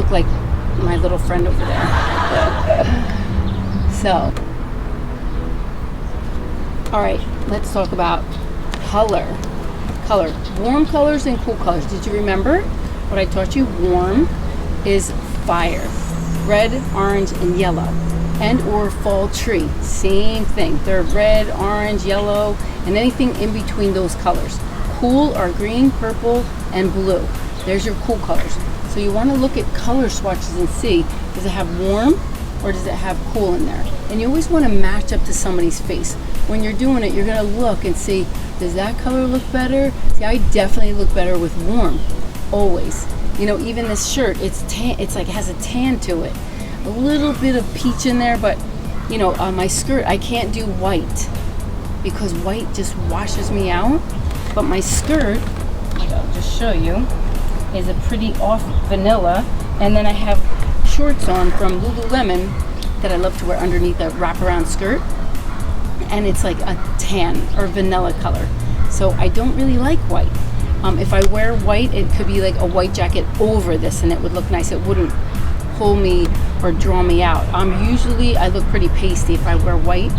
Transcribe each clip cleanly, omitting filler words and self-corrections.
look like my little friend over there. So, all right, let's talk about color. Warm colors and cool colors. Did you remember what I taught you? Warm is fire. Red, orange, and yellow. And or fall tree. Same thing. They're red, orange, yellow, and anything in between those colors. Cool are green, purple, and blue. There's your cool colors. So you want to look at color swatches and see, does it have warm or does it have cool in there? And you always want to match up to somebody's face. When you're doing it, you're going to look and see, does that color look better? See, I definitely look better with warm, always. You know, even this shirt, it's like it has a tan to it. A little bit of peach in there, but you know, on my skirt, I can't do white because white just washes me out. But my skirt, I'll just show you, is a pretty off vanilla. And then I have shorts on from Lululemon that I love to wear underneath a wraparound skirt. And it's like a tan or vanilla color. So I don't really like white. If I wear white, it could be like a white jacket over this and it would look nice. It wouldn't pull me or draw me out. I look pretty pasty if I wear white,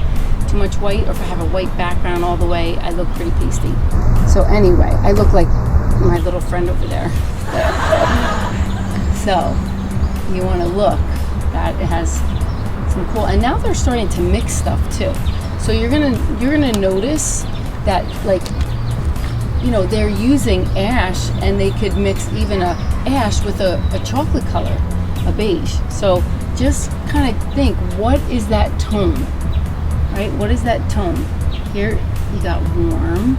too much white, or if I have a white background all the way, I look pretty pasty. So anyway, I look like my little friend over there. So you want to look that it has some cool, and now they're starting to mix stuff too. So you're gonna notice that, like, you know, they're using ash and they could mix even a ash with a chocolate color, a beige. So just kind of think, what is that tone, right? What is that tone? Here you got warm,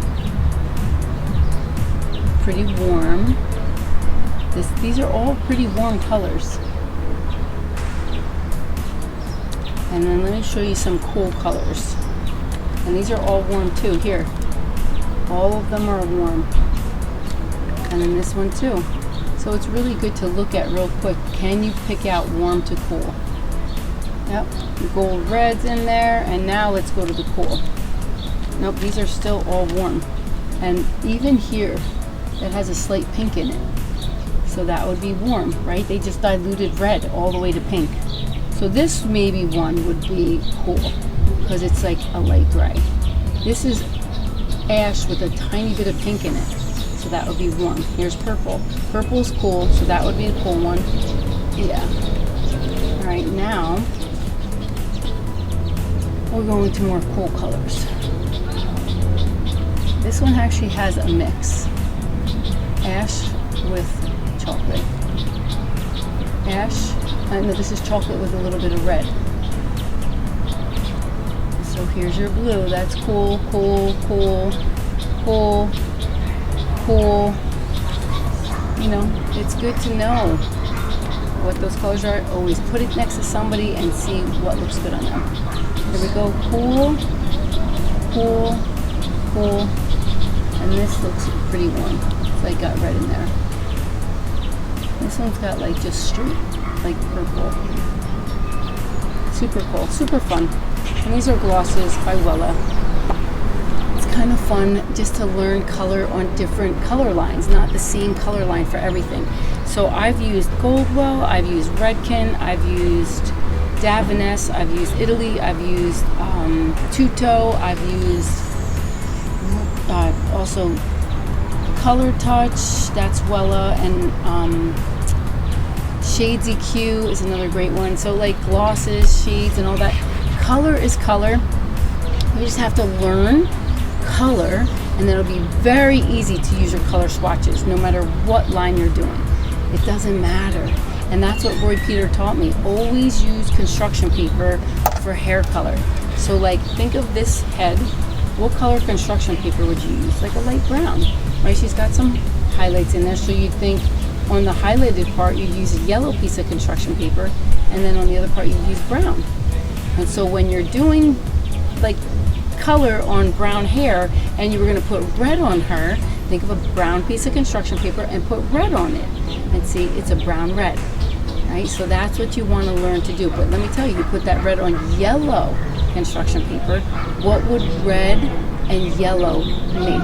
pretty warm. These are all pretty warm colors. And then let me show you some cool colors. And these are all warm too. Here, all of them are warm. And then this one too. So it's really good to look at real quick. Can you pick out warm to cool? Yep, gold red's in there. And now let's go to the cool. Nope, these are still all warm. And even here, it has a slight pink in it. So that would be warm, right? They just diluted red all the way to pink. So this maybe one would be cool because it's like a light gray. This is ash with a tiny bit of pink in it. So that would be warm. Here's purple. Purple's cool, so that would be the cool one. Yeah. All right, now we're going to more cool colors. This one actually has a mix. Ash with chocolate. Ash, no, this is chocolate with a little bit of red. So here's your blue. That's cool, cool, cool, cool, cool. You know, it's good to know what those colors are. Always put it next to somebody and see what looks good on them. Here we go. Cool, cool, cool. And this looks pretty warm. It's like got red in there. This one's got like just straight, like purple. Super cool, super fun. And these are glosses by Wella. It's kind of fun just to learn color on different color lines, not the same color line for everything. So I've used Goldwell, I've used Redken, I've used Davines, I've used Italy, I've used Tuto, I've used also Color Touch, that's Wella, and Shades EQ is another great one. So like glosses, shades, and all that. Color is color. You just have to learn color, and then it'll be very easy to use your color swatches no matter what line you're doing. It doesn't matter. And that's what Roy Peter taught me. Always use construction paper for hair color. So like, think of this head. What color construction paper would you use? Like a light brown, right? She's got some highlights in there, so you'd think on the highlighted part you'd use a yellow piece of construction paper, and then on the other part you'd use brown. And so when you're doing like color on brown hair and you were going to put red on her, think of a brown piece of construction paper and put red on it, and see, it's a brown red, right? So that's what you want to learn to do. But let me tell you, you put that red on yellow construction paper, what would red and yellow make?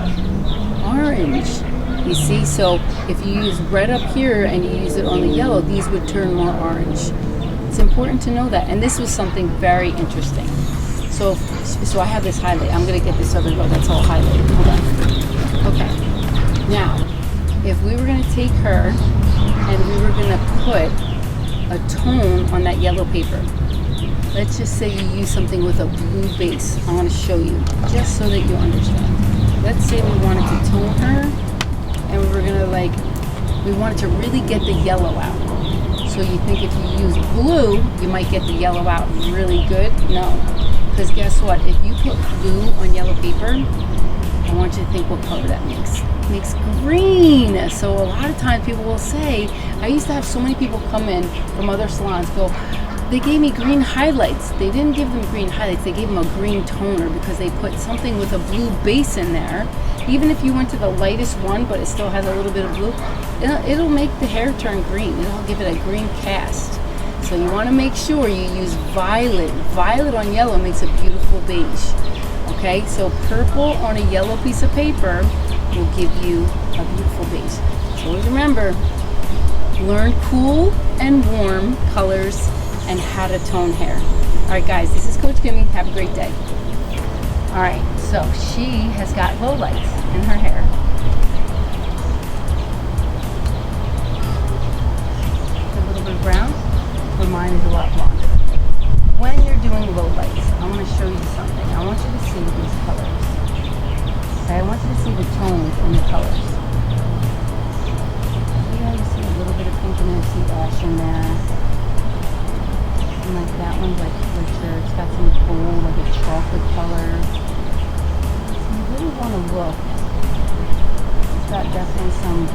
Orange. You see, so if you use red up here and you use it on the yellow, these would turn more orange. It's important to know that. And this was something very interesting. So I have this highlight. I'm going to get this other row that's all highlighted. Hold on. Okay. Now, if we were going to take her and we were going to put a tone on that yellow paper, let's just say you use something with a blue base. I want to show you, just so that you understand. Let's say we wanted to tone her, and we were going to we wanted to really get the yellow out. So you think if you use blue, you might get the yellow out really good? No. Because guess what? If you put blue on yellow paper, I want you to think what color that makes. It makes green. So a lot of times people will say, I used to have so many people come in from other salons go, they gave me green highlights. They didn't give them green highlights, they gave them a green toner because they put something with a blue base in there. Even if you went to the lightest one, but it still has a little bit of blue, it'll make the hair turn green. It'll give it a green cast. So you want to make sure you use violet. Violet on yellow makes a beautiful beige. Okay, so purple on a yellow piece of paper will give you a beautiful beige. So always remember, learn cool and warm colors and how to tone hair. All right, guys, this is Coach Kimmy. Have a great day. All right, so she has got low lights in her hair. A little bit of brown, but mine is a lot blonder. When you're doing low lights, I want to show you something. I want you to see these colors. Okay, I want you to see the tones in the colors. See how you see a little bit of pink and then see ash in there. And like that one's like richer. It's got some gold, like a chocolate color. So you really want to look. It's got definitely some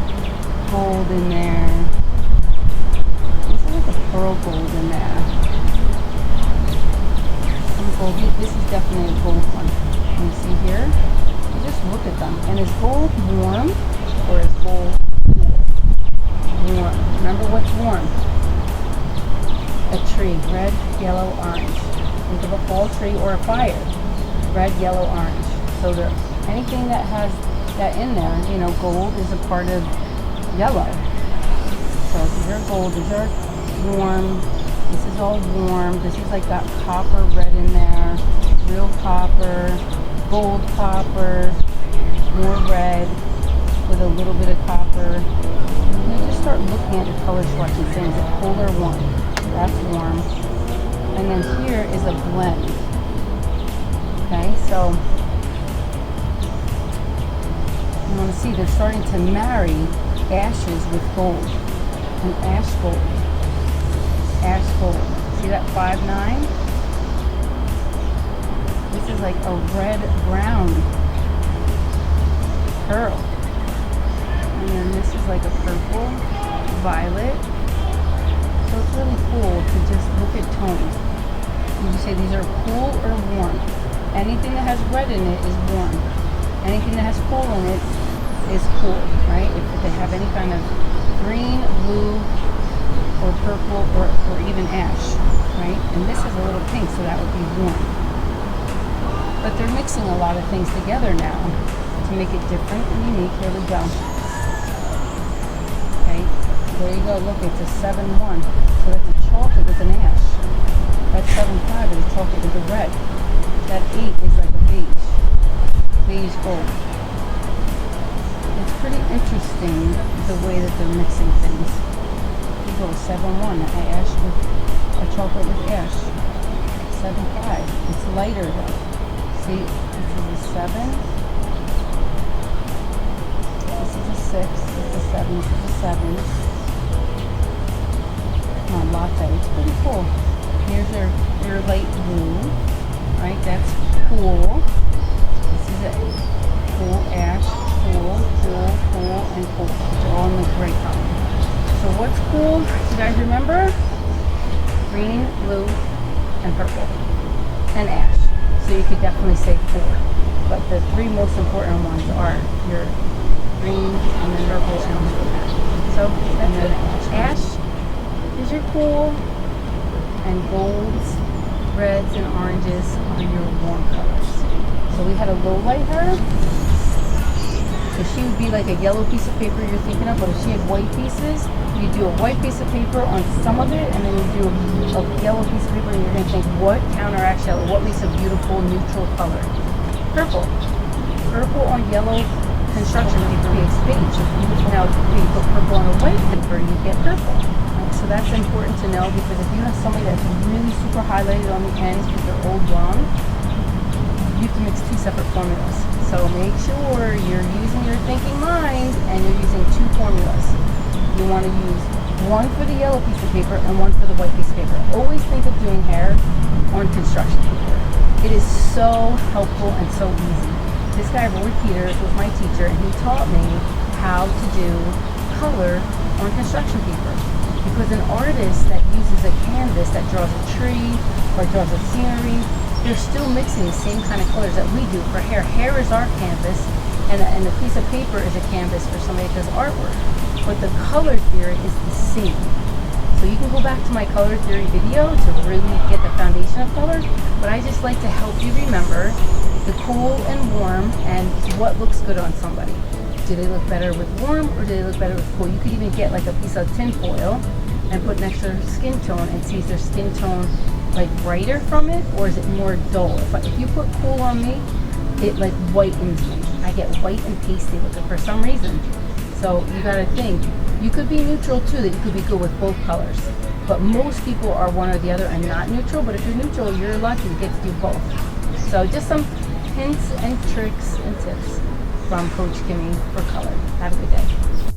gold in there. It's like a pearl gold in there. Gold. This is definitely a gold one. Can you see here? You just look at them. And is gold warm or is gold cool? Warm. Remember what's warm? A tree. Red, yellow, orange. Think of a fall tree or a fire. Red, yellow, orange. So anything that has that in there, you know, gold is a part of yellow. So these are gold. These are warm. This is all warm. This is like got copper red in there, real copper, gold copper, more red with a little bit of copper. And you just start looking at the color swatch and saying, is it cold or warm? That's warm. And then here is a blend. Okay, so you want to see they're starting to marry ashes with gold and ash gold. Ash gold. See that 5-9? This is like a red-brown pearl. And then this is like a purple, violet. So it's really cool to just look at tones. You say these are cool or warm. Anything that has red in it is warm. Anything that has cool in it is cool, right? If they have any kind of green, blue, or purple, or even ash, right? And this is a little pink, so that would be warm. But they're mixing a lot of things together now to make it different and unique. Here we go. Okay, there you go. Look, it's a 7-1. So that's a chocolate with an ash. That 7-5 is a chocolate with a red. That 8 is like a beige gold. It's pretty interesting the way that they're mixing things. Go 7-1, ash with a chocolate with ash. 7-5. It's lighter though. See, this is a 7. This is a 6. This is a 7. This is a 7. Oh, latte. It's pretty cool. Here's your light blue. Right, that's cool. This is a cool ash, cool, and cool. It's all in the gray color. So what's cool? You guys remember? Green, blue, and purple. And ash. So you could definitely say 4. But the 3 most important ones are your green, and then purple, and blue. So that's it. Ash is your cool, and golds, reds, and oranges are your warm colors. So we had a low light her. So she would be like a yellow piece of paper you're thinking of, but if she had white pieces, you do a white piece of paper on some of it, and then you do a yellow piece of paper, and you're going to think, what counteracts yellow? What makes a beautiful neutral color? Purple. Purple on yellow construction paper makes beige. Now, if you put purple on a white paper, you get purple. Right? So that's important to know, because if you have somebody that's really super highlighted on the ends because they're old blonde, you can mix two separate formulas. So make sure you're using your thinking mind and you're using two formulas. You want to use one for the yellow piece of paper and one for the white piece of paper. Always think of doing hair on construction paper. It is so helpful and so easy. This guy, Roy Peters, was my teacher, and he taught me how to do color on construction paper. Because an artist that uses a canvas that draws a tree or draws a scenery, they're still mixing the same kind of colors that we do for hair. Hair is our canvas, and the piece of paper is a canvas for somebody that does artwork. But the color theory is the same. So you can go back to my color theory video to really get the foundation of color, but I just like to help you remember the cool and warm and what looks good on somebody. Do they look better with warm, or do they look better with cool? You could even get like a piece of tin foil and put next to their skin tone and see if their skin tone like brighter from it, or is it more dull? If you put cool on me, it like whitens me. I get white and pasty looking for some reason. So you gotta think, you could be neutral too, that you could be good with both colors. But most people are one or the other and not neutral, but if you're neutral, you're lucky to get to do both. So just some hints and tricks and tips from Coach Kimmy for color. Have a good day.